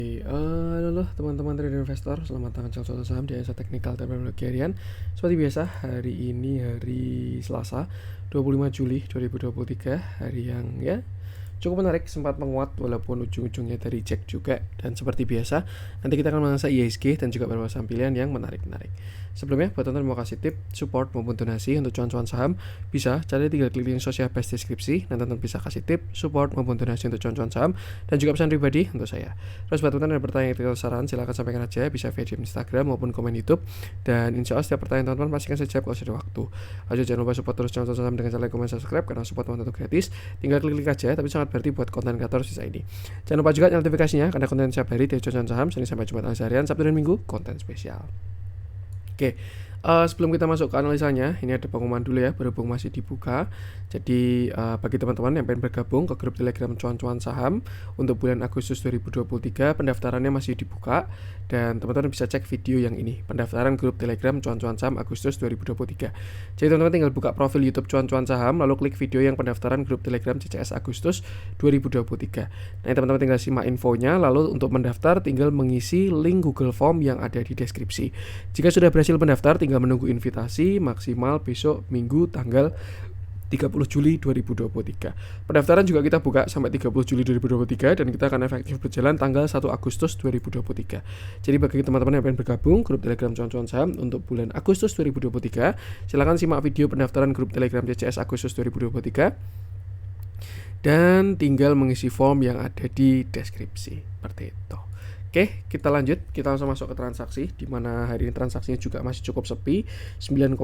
Halo teman-teman trader investor, selamat datang di channel saham di Analisa Teknikal dan Teknologi Harian. Seperti biasa, hari ini hari Selasa 25 Juli 2023, hari yang cukup menarik, sempat menguat walaupun ujung-ujungnya dari reject juga. Dan seperti biasa, nanti kita akan menganalisa IHSG dan juga beberapa saham pilihan yang menarik-menarik. Sebelumnya, buat teman-teman mau kasih tip, support maupun donasi untuk cuan-cuan saham, bisa cari tinggal klik link sosial best deskripsi. Dan teman-teman bisa kasih tip, support maupun donasi untuk cuan-cuan saham dan juga pesan pribadi untuk saya. Terus buat teman-teman ada pertanyaan atau saran, silahkan sampaikan aja, bisa via DM Instagram maupun komen YouTube. Dan insya Allah setiap pertanyaan teman-teman pasti akan saya jawab kalau ada waktu. Ayo jangan lupa support terus cuan-cuan saham dengan cara like, komen, subscribe, karena support teman-teman itu gratis. Tinggal klik-klik aja, tapi sangat berarti buat konten kreator sisa ini. Jangan lupa juga notifikasinya, karena konten setiap hari dari cuan saham, Senin sampai Jumat analisa harian, Sabtu dan Minggu konten spesial. Oke, sebelum kita masuk ke analisanya, ini ada pengumuman dulu ya, berhubung masih dibuka. Jadi bagi teman-teman yang pengen bergabung ke grup Telegram cuan-cuan saham untuk bulan Agustus 2023, pendaftarannya masih dibuka. Dan teman-teman bisa cek video yang ini, pendaftaran grup Telegram cuan-cuan saham Agustus 2023. Jadi teman-teman tinggal buka profil YouTube cuan-cuan saham, lalu klik video yang pendaftaran grup Telegram CCS Agustus 2023. Nah, teman-teman tinggal simak infonya, lalu untuk mendaftar tinggal mengisi link Google Form yang ada di deskripsi. Jika sudah berhasil mendaftar, tinggal menunggu invitasi maksimal besok Minggu tanggal 30 Juli 2023. Pendaftaran juga kita buka sampai 30 Juli 2023 dan kita akan efektif berjalan tanggal 1 Agustus 2023. Jadi bagi teman-teman yang ingin bergabung grup Telegram cuan-cuan saham untuk bulan Agustus 2023, silakan simak video pendaftaran grup Telegram CCS Agustus 2023 dan tinggal mengisi form yang ada di deskripsi. Seperti itu. Oke, kita lanjut. Kita langsung masuk ke transaksi, di mana hari ini transaksinya juga masih cukup sepi, 9,5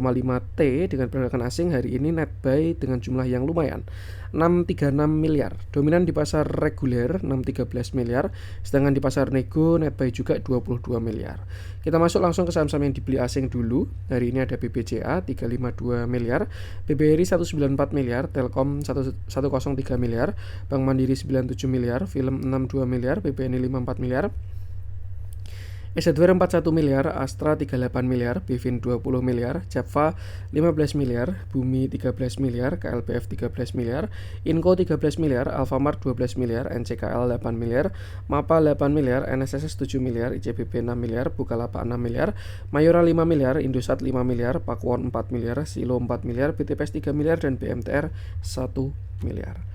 T dengan pergerakan asing hari ini net buy dengan jumlah yang lumayan, 636 miliar. Dominan di pasar reguler 613 miliar, sedangkan di pasar nego net buy juga 22 miliar. Kita masuk langsung ke saham-saham yang dibeli asing dulu. Hari ini ada BBCA 352 miliar, BBRI 194 miliar, Telkom 103 miliar, Bank Mandiri 97 miliar, Film 62 miliar, BBNI 54 miliar, S2 41 miliar, Astra 38 miliar, Bivin 20 miliar, Japfa 15 miliar, Bumi 13 miliar, KLPF 13 miliar, Inco 13 miliar, Alfamart 12 miliar, NCKL 8 miliar, Mapa 8 miliar, NSSS 7 miliar, ICBP 6 miliar, Bukalapak 6 miliar, Mayora 5 miliar, Indosat 5 miliar, Pakuwon 4 miliar, Silo 4 miliar, BTPS 3 miliar, dan BMTR 1 miliar.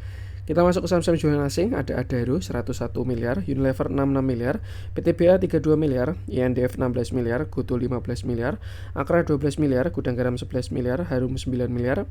Kita masuk ke saham-saham jualan asing, ada Adaro 101 miliar, Unilever 66 miliar, PTBA 32 miliar, INDF 16 miliar, Goto 15 miliar, Akra 12 miliar, Gudang Garam 11 miliar, Harum 9 miliar,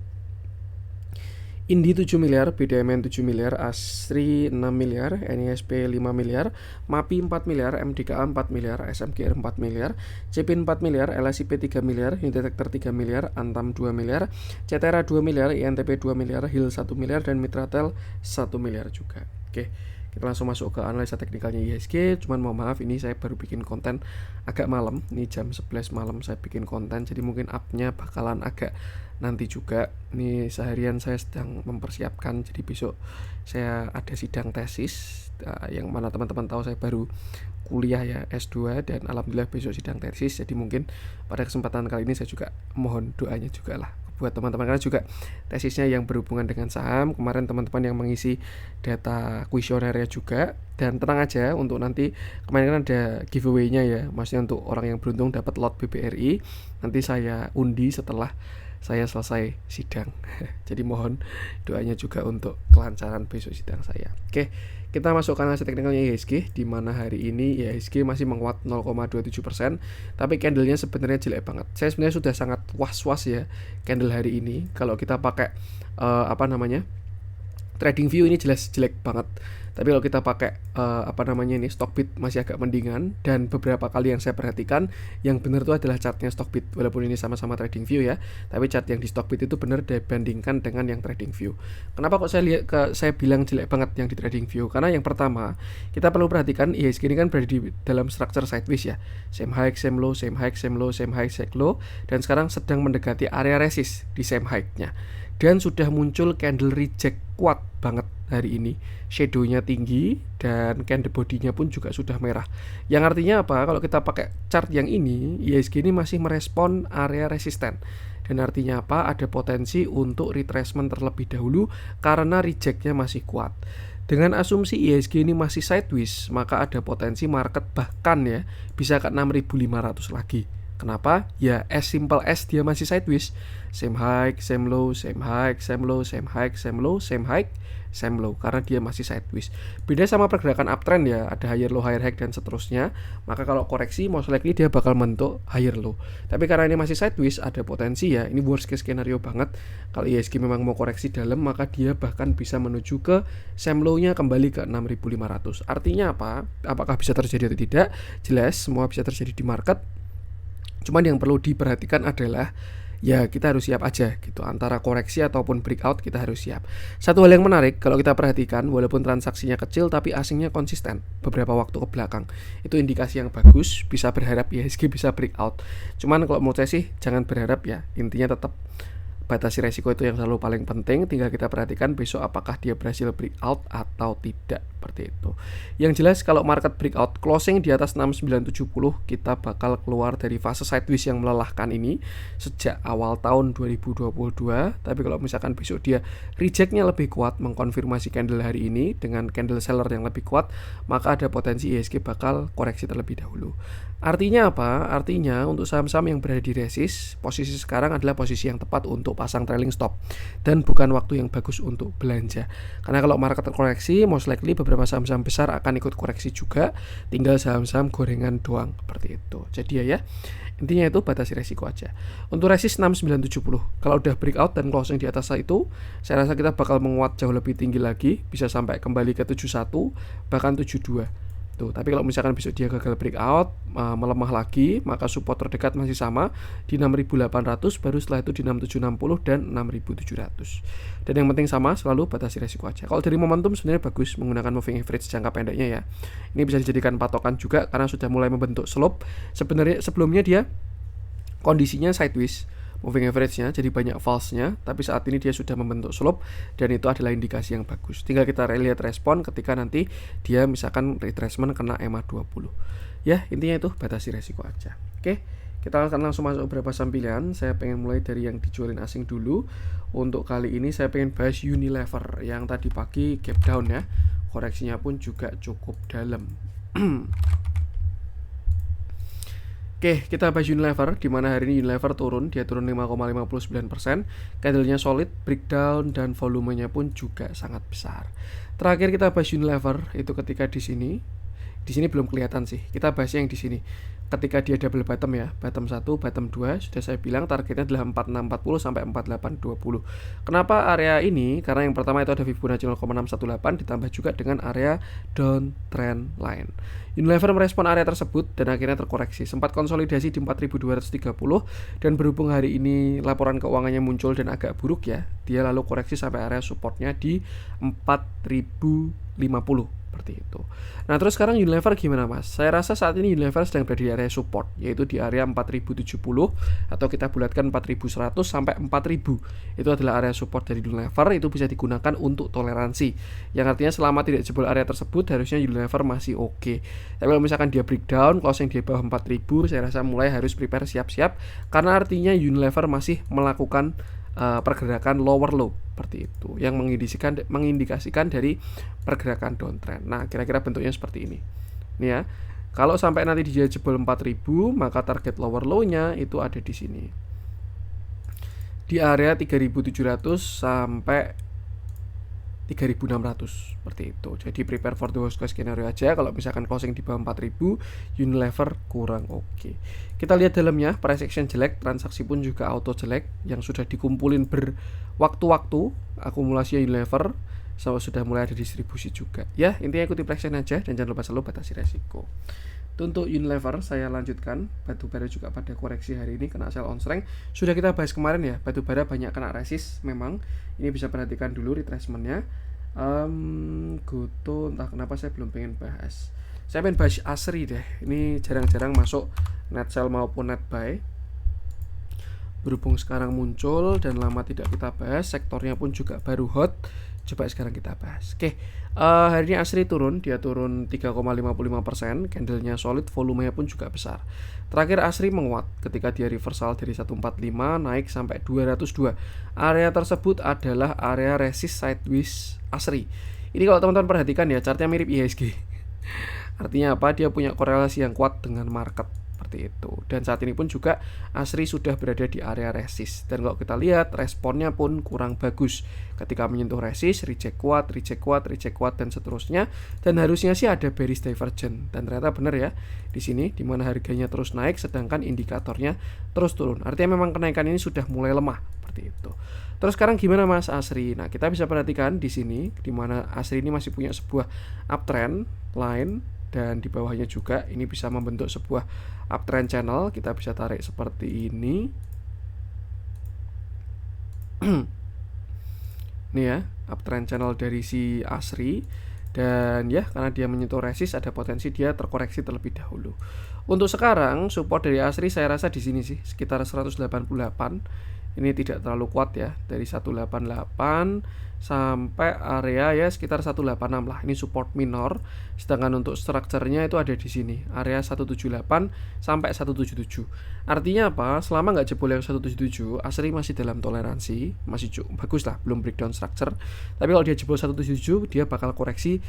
Indi 7 miliar, BDMN 7 miliar, Asri 6 miliar, NISP 5 miliar, MAPI 4 miliar, MDKA 4 miliar, SMGR 4 miliar, CPIN 4 miliar, LSIP 3 miliar, Unidetektor 3 miliar, Antam 2 miliar, Cetera 2 miliar, INTP 2 miliar, HIL 1 miliar, dan Mitratel 1 miliar juga. Oke, kita langsung masuk ke analisa teknikalnya IHSG. Cuman mohon maaf, ini saya baru bikin konten agak malam, ini jam 11 malam saya bikin konten, jadi mungkin upnya bakalan agak nanti juga. Ini seharian saya sedang mempersiapkan, jadi besok saya ada sidang tesis, yang mana teman-teman tahu saya baru kuliah ya, S2, dan alhamdulillah besok sidang tesis. Jadi mungkin pada kesempatan kali ini saya juga mohon doanya juga lah buat teman-teman, karena juga tesisnya yang berhubungan dengan saham. Kemarin teman-teman yang mengisi data kuesionernya juga, dan tenang aja untuk nanti, kemarin kan ada giveaway-nya ya, maksudnya untuk orang yang beruntung dapat lot BBRI, nanti saya undi setelah saya selesai sidang. Jadi mohon doanya juga untuk kelancaran besok sidang saya. Oke, kita masuk ke analisa teknikalnya IHSG, di mana hari ini IHSG masih menguat 0,27%, tapi candlenya sebenarnya jelek banget. Saya sebenarnya sudah sangat was-was ya candle hari ini. Kalau kita pakai trading view ini jelas jelek banget. Tapi kalau kita pakai Stockbit masih agak mendingan, dan beberapa kali yang saya perhatikan yang benar itu adalah chartnya Stockbit, walaupun ini sama-sama trading view ya, tapi chart yang di Stockbit itu benar dibandingkan dengan yang trading view. Kenapa kok saya bilang jelek banget yang di trading view? Karena yang pertama, kita perlu perhatikan IHSG ini kan berada di dalam structure sideways ya, same high, same low, same high, same low, same high, same low, dan sekarang sedang mendekati area resist di same high-nya. Dan sudah muncul candle reject kuat banget hari ini, shadownya tinggi, dan candle body-nya pun juga sudah merah. Yang artinya apa? Kalau kita pakai chart yang ini, IHSG ini masih merespon area resisten. Dan artinya apa? Ada potensi untuk retracement terlebih dahulu karena reject-nya masih kuat. Dengan asumsi IHSG ini masih sideways, maka ada potensi market bahkan ya bisa ke 6.500 lagi. Kenapa? Ya as simple as dia masih sideways. Same high, same low, same high, same low, same high, same low, same high, same low, karena dia masih sideways. Beda sama pergerakan uptrend ya, ada higher low, higher high dan seterusnya. Maka kalau koreksi most likely dia bakal bentuk higher low. Tapi karena ini masih sideways, ada potensi ya, ini worst case scenario banget. Kalau IHSG memang mau koreksi dalam, maka dia bahkan bisa menuju ke same low-nya kembali ke 6.500. Artinya apa? Apakah bisa terjadi atau tidak? Jelas semua bisa terjadi di market. Cuman yang perlu diperhatikan adalah ya kita harus siap aja gitu, antara koreksi ataupun breakout kita harus siap. Satu hal yang menarik kalau kita perhatikan, walaupun transaksinya kecil tapi asingnya konsisten beberapa waktu ke belakang, itu indikasi yang bagus, bisa berharap IHSG bisa breakout. Cuman kalau menurut saya sih jangan berharap ya, intinya tetap batasi resiko itu yang selalu paling penting. Tinggal kita perhatikan besok apakah dia berhasil breakout atau tidak, seperti itu. Yang jelas kalau market breakout closing di atas 6970, kita bakal keluar dari fase sideways yang melelahkan ini sejak awal tahun 2022. Tapi kalau misalkan besok dia rejectnya lebih kuat, mengkonfirmasi candle hari ini dengan candle seller yang lebih kuat, maka ada potensi IHSG bakal koreksi terlebih dahulu. Artinya apa? Artinya untuk saham-saham yang berada di resist, posisi sekarang adalah posisi yang tepat untuk pasang trailing stop dan bukan waktu yang bagus untuk belanja. Karena kalau market terkoreksi, most likely beberapa saham-saham besar akan ikut koreksi juga, tinggal saham-saham gorengan doang, seperti itu. Jadi ya, intinya itu batasi resiko aja. Untuk resist 6970, kalau udah breakout dan closing di atas itu, saya rasa kita bakal menguat jauh lebih tinggi lagi, bisa sampai kembali ke 71 bahkan 72. Tapi kalau misalkan besok dia gagal breakout, melemah lagi, maka support terdekat masih sama di 6.800, baru setelah itu di 6.760 dan 6.700. Dan yang penting sama, selalu batasi resiko aja. Kalau dari momentum sebenarnya bagus menggunakan moving average jangka pendeknya ya. Ini bisa dijadikan patokan juga karena sudah mulai membentuk slope. Sebenarnya sebelumnya dia kondisinya sideways moving average-nya, jadi banyak false-nya, tapi saat ini dia sudah membentuk slope dan itu adalah indikasi yang bagus. Tinggal kita lihat respon ketika nanti dia misalkan retracement kena EMA 20. Ya, intinya itu batasi resiko aja. Oke, kita akan langsung masuk beberapa saham pilihan. Saya pengen mulai dari yang dijualin asing dulu. Untuk kali ini saya pengen bahas Unilever yang tadi pagi gap down ya. Koreksinya pun juga cukup dalam. Oke, kita bahas Unilever, di mana hari ini Unilever turun, dia turun 5,59%, candlenya solid, breakdown, dan volumenya pun juga sangat besar. Terakhir kita bahas Unilever, itu ketika di sini belum kelihatan sih, kita bahasnya yang di sini. Ketika dia double bottom ya, bottom 1, bottom 2, sudah saya bilang targetnya adalah 4640 sampai 4820. Kenapa area ini? Karena yang pertama itu ada Fibonacci 0,618 ditambah juga dengan area downtrend line. Unilever merespon area tersebut dan akhirnya terkoreksi. Sempat konsolidasi di 4230 dan berhubung hari ini laporan keuangannya muncul dan agak buruk ya, dia lalu koreksi sampai area supportnya di 4050. Seperti itu. Nah terus sekarang Unilever gimana mas? Saya rasa saat ini Unilever sedang berada di area support, yaitu di area 4070 atau kita bulatkan 4100 sampai 4000. Itu adalah area support dari Unilever, itu bisa digunakan untuk toleransi. Yang artinya selama tidak jebol area tersebut harusnya Unilever masih oke. Tapi kalau misalkan dia breakdown, closing di bawah 4000, saya rasa mulai harus prepare siap-siap karena artinya Unilever masih melakukan pergerakan lower low seperti itu yang mengindikasikan dari pergerakan downtrend. Nah, kira-kira bentuknya seperti ini. Nih ya. Kalau sampai nanti dia jebol 4000, maka target lower low-nya itu ada di sini. Di area 3700 sampai 3600 seperti itu. Jadi prepare for the worst case scenario aja. Kalau misalkan closing di bawah 4000, Unilever kurang oke. Kita lihat dalamnya, price action jelek, transaksi pun juga auto jelek yang sudah dikumpulin berwaktu-waktu. Akumulasi Unilever sudah mulai ada distribusi juga. Ya, intinya ikuti price action aja dan jangan lupa selalu batasi resiko. Untuk Unilever saya lanjutkan, batubara juga pada koreksi hari ini kena sell on strength. Sudah kita bahas kemarin ya, batubara banyak kena resist memang. Ini bisa perhatikan dulu retracement-nya. Goto entah kenapa saya belum pengen bahas. Saya pengen bahas Asri deh. Ini jarang-jarang masuk net sell maupun net buy. Berhubung sekarang muncul dan lama tidak kita bahas, sektornya pun juga baru hot. Coba sekarang kita bahas. Oke, hari ini Asri turun, dia turun 3,55%, candlenya solid, volumenya pun juga besar. Terakhir Asri menguat ketika dia reversal dari 145 naik sampai 202. Area tersebut adalah area resist sideways Asri. Ini kalau teman-teman perhatikan ya, chartnya mirip IHSG. Artinya apa? Dia punya korelasi yang kuat dengan market seperti itu. Dan saat ini pun juga ASRI sudah berada di area resist. Dan kalau kita lihat responnya pun kurang bagus. Ketika menyentuh resist, reject kuat, reject kuat, reject kuat dan seterusnya. Dan harusnya sih ada bearish divergence. Dan ternyata benar ya di sini, di mana harganya terus naik sedangkan indikatornya terus turun. Artinya memang kenaikan ini sudah mulai lemah seperti itu. Terus sekarang gimana Mas ASRI? Nah, kita bisa perhatikan di sini di mana ASRI ini masih punya sebuah uptrend line dan di bawahnya juga ini bisa membentuk sebuah uptrend channel. Kita bisa tarik seperti ini. Ini ya, uptrend channel dari si ASRI. Dan ya, karena dia menyentuh resist, ada potensi dia terkoreksi terlebih dahulu. Untuk sekarang support dari ASRI saya rasa di sini sih, sekitar 188. Ini tidak terlalu kuat ya, dari 188 sampai area ya sekitar 186 lah. Ini support minor. Sedangkan untuk structure-nya itu ada di sini, area 178 sampai 177. Artinya apa? Selama nggak jebol yang 177, ASRI masih dalam toleransi, masih cukup bagus lah, belum breakdown structure. Tapi kalau dia jebol 177, dia bakal koreksi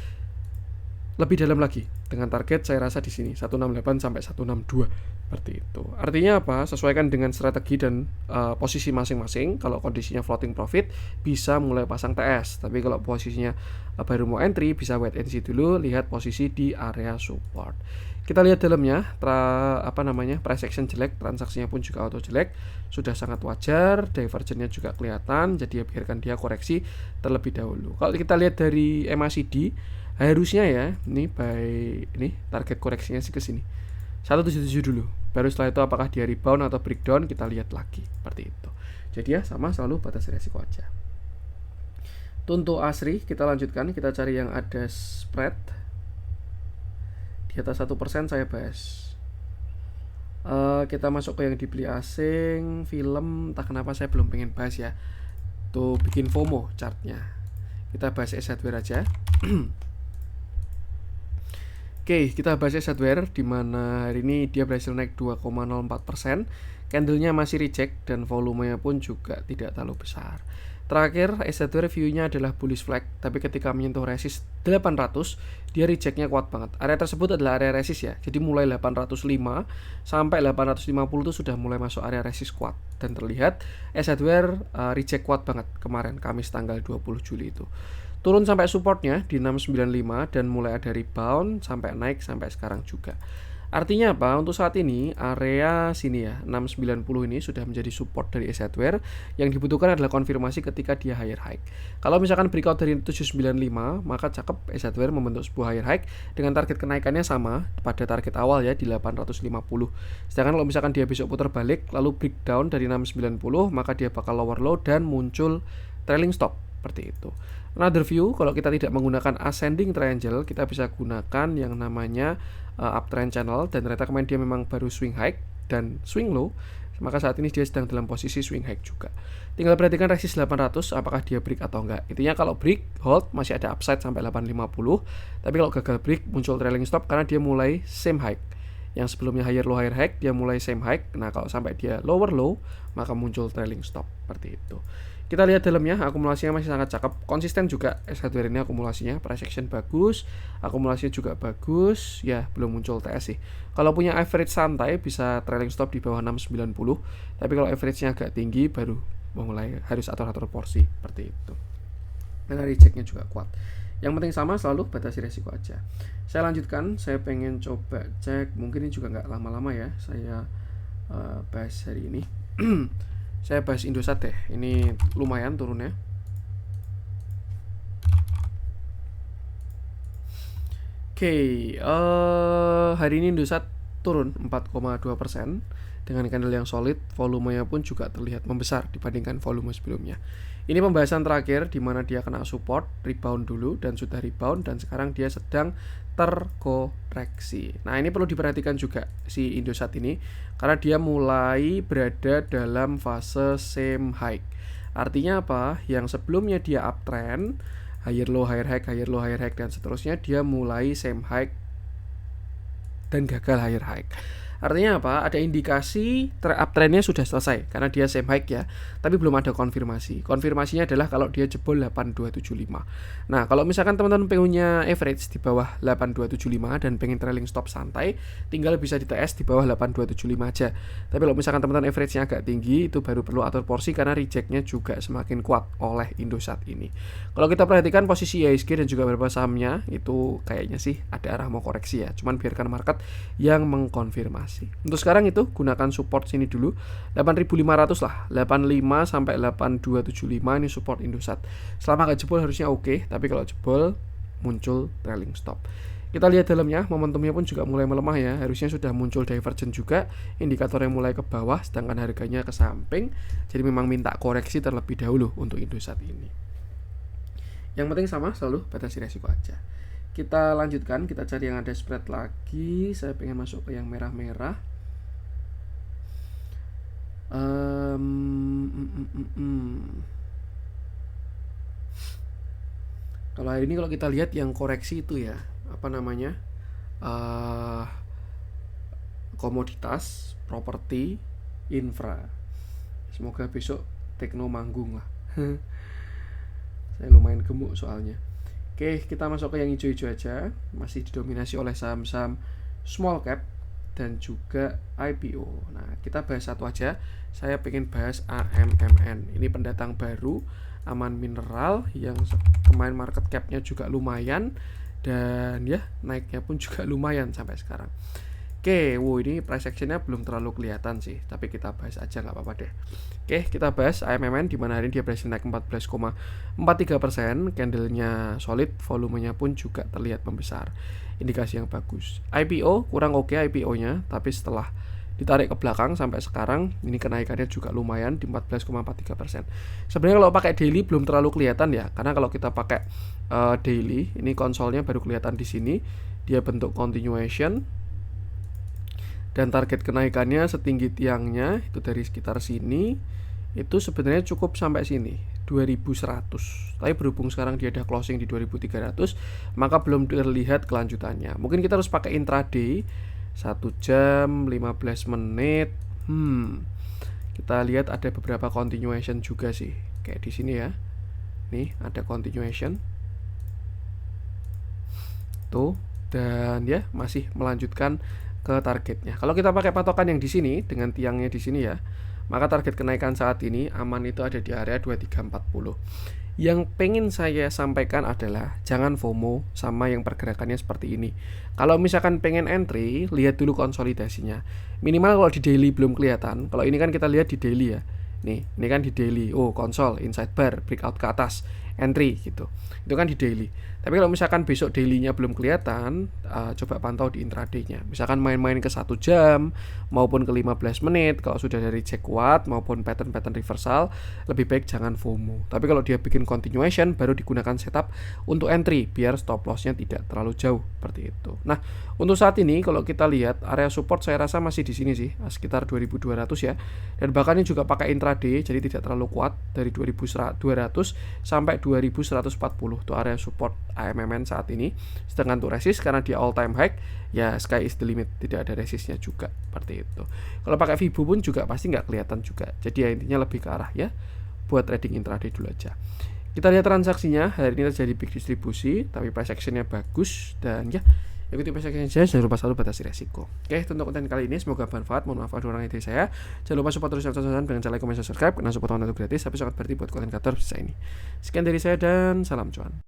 lebih dalam lagi dengan target saya rasa di sini 168 sampai 162 seperti itu. Artinya apa? Sesuaikan dengan strategi dan posisi masing-masing. Kalau kondisinya floating profit bisa mulai pasang TS. Tapi kalau posisinya baru mau entry bisa wait and see dulu, lihat posisi di area support. Kita lihat dalamnya price action jelek, transaksinya pun juga auto jelek, sudah sangat wajar, divergennya juga kelihatan, jadi ya biarkan dia koreksi terlebih dahulu. Kalau kita lihat dari MACD harusnya ya, ini target koreksinya sih ke sini 177 dulu. Baru setelah itu apakah dia rebound atau breakdown kita lihat lagi seperti itu. Jadi ya sama, selalu batas resiko aja. Untuk ASRI kita lanjutkan, kita cari yang ada spread di atas 1% saya bahas. Kita masuk ke yang dibeli asing, film, entah kenapa saya belum pengen bahas ya. Tuh bikin FOMO chartnya. Kita bahas ES Hardware aja. Oke, kita bahas ES Hardware di mana hari ini dia berhasil naik 2,04%. Candlenya masih reject dan volumenya pun juga tidak terlalu besar. Terakhir, ES Hardware view-nya adalah bullish flag, tapi ketika menyentuh resist 800, dia reject-nya kuat banget. Area tersebut adalah area resist ya. Jadi mulai 805 sampai 850 itu sudah mulai masuk area resist kuat dan terlihat ES Hardware reject kuat banget kemarin Kamis tanggal 20 Juli itu. Turun sampai supportnya di 695 dan mulai ada rebound sampai naik sampai sekarang juga. Artinya apa? Untuk saat ini area sini ya 690 ini sudah menjadi support dari ES Hardware. Yang dibutuhkan adalah konfirmasi ketika dia higher high. Kalau misalkan breakout dari 795 maka cakep ES Hardware membentuk sebuah higher high dengan target kenaikannya sama pada target awal ya di 850. Sedangkan kalau misalkan dia besok putar balik lalu breakdown dari 690 maka dia bakal lower low dan muncul trailing stop seperti itu. Another view, kalau kita tidak menggunakan ascending triangle, kita bisa gunakan yang namanya uptrend channel. Dan ternyata kemarin dia memang baru swing high dan swing low, maka saat ini dia sedang dalam posisi swing high juga. Tinggal perhatikan resist 800, apakah dia break atau enggak. Intinya kalau break, hold, masih ada upside sampai 850. Tapi kalau gagal break, muncul trailing stop karena dia mulai same high. Yang sebelumnya higher low higher high, dia mulai same high. Nah kalau sampai dia lower low, maka muncul trailing stop seperti itu. Kita lihat dalamnya, akumulasinya masih sangat cakep, konsisten juga ES Hardware ini akumulasinya, price action bagus, akumulasinya juga bagus, ya belum muncul TS sih. Kalau punya average santai bisa trailing stop di bawah 690, tapi kalau average-nya agak tinggi baru mulai harus atur-atur porsi seperti itu. Karena reject-nya juga kuat. Yang penting sama, selalu batasi resiko aja. Saya lanjutkan, saya pengen coba cek, mungkin ini juga nggak lama-lama ya, saya bahas hari ini. Saya bahas Indosat deh, ini lumayan turunnya. Oke, hari ini Indosat turun 4,2% dengan candle yang solid, volumenya pun juga terlihat membesar dibandingkan volume sebelumnya. Ini pembahasan terakhir di mana dia kena support, rebound dulu dan sudah rebound dan sekarang dia sedang terkoreksi. Nah, ini perlu diperhatikan juga si Indosat ini karena dia mulai berada dalam fase same high. Artinya apa? Yang sebelumnya dia uptrend, higher low higher high, higher low higher high dan seterusnya, dia mulai same high dan gagal higher high. Artinya apa? Ada indikasi uptrendnya sudah selesai karena dia same high ya, tapi belum ada konfirmasi. Konfirmasinya adalah kalau dia jebol 8275. Nah, kalau misalkan teman-teman pengennya average di bawah 8275 dan pengen trailing stop santai, tinggal bisa di TS di bawah 8275 aja. Tapi kalau misalkan teman-teman average-nya agak tinggi, itu baru perlu atur porsi karena reject-nya juga semakin kuat oleh Indosat ini. Kalau kita perhatikan posisi IHSG dan juga beberapa sahamnya, itu kayaknya sih ada arah mau koreksi ya. Cuman biarkan market yang mengkonfirmasi. Untuk sekarang itu gunakan support sini dulu 8.500 lah, 85 sampai 8275 ini support Indosat. Selama nggak jebol harusnya oke, tapi kalau jebol muncul trailing stop. Kita lihat dalamnya, momentumnya pun juga mulai melemah ya. Harusnya sudah muncul divergent juga, indikatornya mulai ke bawah, sedangkan harganya ke samping. Jadi memang minta koreksi terlebih dahulu untuk Indosat ini. Yang penting sama, selalu batasi resiko aja. Kita lanjutkan, kita cari yang ada spread lagi. Saya pengen masuk ke yang merah-merah. Kalau hari ini kalau kita lihat yang koreksi itu ya, apa namanya, komoditas, properti, infra. Semoga besok Tekno manggung lah. Saya lumayan gemuk soalnya. Oke, kita masuk ke yang hijau-hijau aja. Masih didominasi oleh saham-saham small cap dan juga IPO. Nah, kita bahas satu aja. Saya pengen bahas AMMN. Ini pendatang baru, Aman Mineral, yang kemarin market cap-nya juga lumayan. Dan ya, naiknya pun juga lumayan sampai sekarang. Oke, ini price action-nya belum terlalu kelihatan sih, tapi kita bahas aja nggak apa-apa deh. Oke, kita bahas AMMN, di mana hari ini dia berhasil naik 14,43%, candle-nya solid, volumenya pun juga terlihat membesar, indikasi yang bagus. IPO kurang oke IPO-nya, tapi setelah ditarik ke belakang sampai sekarang, ini kenaikannya juga lumayan di 14,43%. Sebenarnya kalau pakai daily belum terlalu kelihatan ya, karena kalau kita pakai daily, ini konsolnya baru kelihatan di sini, dia bentuk continuation. Dan target kenaikannya setinggi tiangnya itu dari sekitar sini, itu sebenarnya cukup sampai sini 2100. Tapi berhubung sekarang dia ada closing di 2300, maka belum terlihat kelanjutannya. Mungkin kita harus pakai intraday 1 jam 15 menit. Kita lihat ada beberapa continuation juga sih, kayak di sini ya. Nih ada continuation tuh, dan ya masih melanjutkan ke targetnya. Kalau kita pakai patokan yang di sini dengan tiangnya di sini ya, maka target kenaikan saat ini aman itu ada di area 2340. Yang pengen saya sampaikan adalah jangan FOMO sama yang pergerakannya seperti ini. Kalau misalkan pengen entry, lihat dulu konsolidasinya. Minimal kalau di daily belum kelihatan. Kalau ini kan kita lihat di daily ya. Nih, ini kan di daily. Oh, konsol, inside bar, breakout ke atas, entry gitu. Itu kan di daily. Tapi kalau misalkan besok daily-nya belum kelihatan, coba pantau di intraday-nya. Misalkan main-main ke 1 jam maupun ke 15 menit, kalau sudah dari check kuat maupun pattern-pattern reversal, lebih baik jangan FOMO. Tapi kalau dia bikin continuation, baru digunakan setup untuk entry biar stop loss-nya tidak terlalu jauh seperti itu. Nah, untuk saat ini kalau kita lihat area support saya rasa masih di sini sih, sekitar 2200 ya. Dan bahkan ini juga pakai intraday, jadi tidak terlalu kuat, dari 2200 sampai 2140 itu area support AMMN saat ini. Sedangkan untuk resist karena dia all time high, ya sky is the limit, tidak ada resistnya juga seperti itu. Kalau pakai Fibo pun juga pasti nggak kelihatan juga. Jadi ya intinya lebih ke arah ya buat trading intraday dulu aja. Kita lihat transaksinya, hari ini terjadi big distribusi, tapi price actionnya bagus dan ya ikuti price action saya, jangan lupa selalu batasi resiko. Oke, untuk konten kali ini semoga bermanfaat. Mohon maaf ada orang dari saya. Jangan lupa support terus channel dengan cara like, comment, subscribe karena support itu gratis, tapi sangat berarti buat konten kreator bisa ini. Sekian dari saya dan salam cuan.